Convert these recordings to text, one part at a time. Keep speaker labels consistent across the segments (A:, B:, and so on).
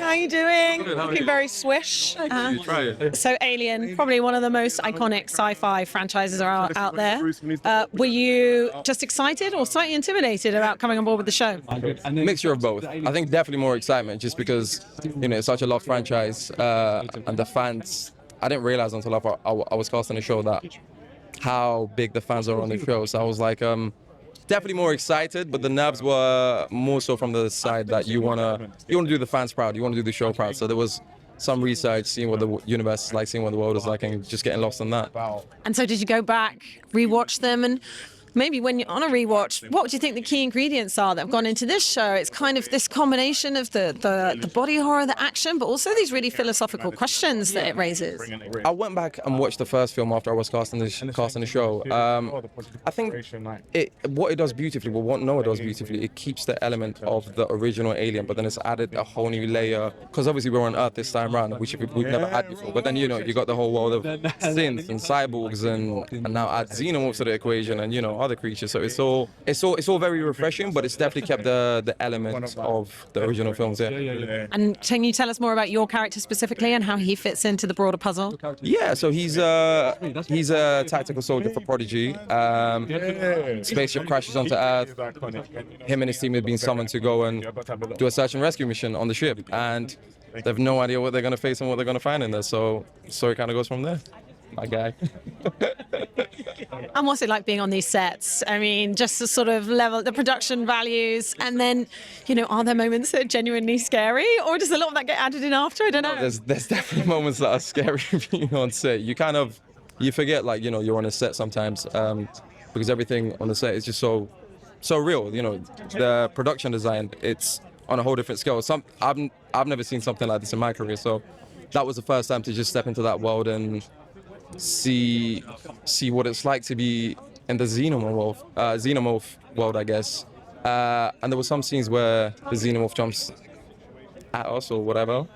A: how are you doing?
B: Good, how are
A: Looking
B: you?
A: very swish.
B: You try it.
A: So Alien, probably one of the most iconic sci-fi franchises are out there. Were you just excited or slightly intimidated about coming on board with the show?
C: Mixture of both. I think definitely more excitement just because, it's such a loved franchise and the fans, I didn't realize until I was casting the show that how big the fans are on the show. So I was like, definitely more excited, but the nerves were more so from the side that you wanna do the fans proud, you wanna do the show proud. So there was some research, seeing what the universe is like, seeing what the world is like, and just getting lost in that.
A: And so did you go back, rewatch them, and maybe when you're on a rewatch, what would you think the key ingredients are that have gone into this show? It's kind of this combination of the body horror, the action, but also these really philosophical questions that it raises.
C: I went back and watched the first film after I was casting the show. I think what it does beautifully, what Noah does beautifully, it keeps the element of the original Alien, but then it's added a whole new layer. Because obviously we're on Earth this time around, which we've never had before. But then you got the whole world of synths and cyborgs, and now add xenomorphs to the equation, and other creatures. So it's all very refreshing, but it's definitely kept the element of the original films. Yeah.
A: And can you tell us more about your character specifically and how he fits into the broader puzzle?
C: Yeah, so he's a tactical soldier for Prodigy. Spaceship crashes onto Earth. Him and his team have been summoned to go and do a search and rescue mission on the ship, and they have no idea what they're going to face and what they're going to find in there. So it kind of goes from there. My guy.
A: And what's it like being on these sets? I mean, just the sort of level, the production values, and then, are there moments that are genuinely scary, or does a lot of that get added in after? I don't know.
C: There's definitely moments that are scary being on set. You forget, you're on a set sometimes, because everything on the set is just so real. The production design, it's on a whole different scale. I've never seen something like this in my career, so that was the first time to just step into that world and see what it's like to be in the xenomorph world, I guess. And there were some scenes where the xenomorph jumps at us or whatever,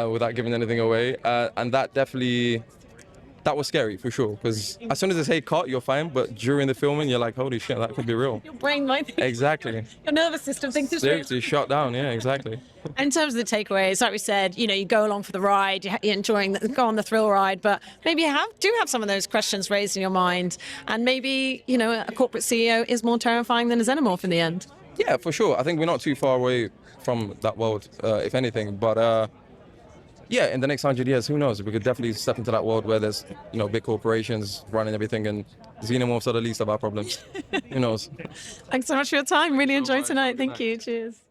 C: without giving anything away. And that was scary for sure, because as soon as they say cut, you're fine, but during the filming, you're like, holy shit, that could be real.
A: Your brain might think.
C: Exactly.
A: Your nervous system thinks it's real.
C: Seriously, shut down, yeah, exactly.
A: In terms of the takeaways, like we said, you go along for the ride, you're enjoying, go on the thrill ride, but maybe you do have some of those questions raised in your mind, and maybe, a corporate CEO is more terrifying than a xenomorph in the end.
C: Yeah, for sure. I think we're not too far away from that world, if anything, but yeah, in the next 100 years, who knows? We could definitely step into that world where there's, big corporations running everything, and xenomorphs are the least of our problems. Who knows?
A: Thanks so much for your time. Really enjoyed tonight. Thank you. Cheers.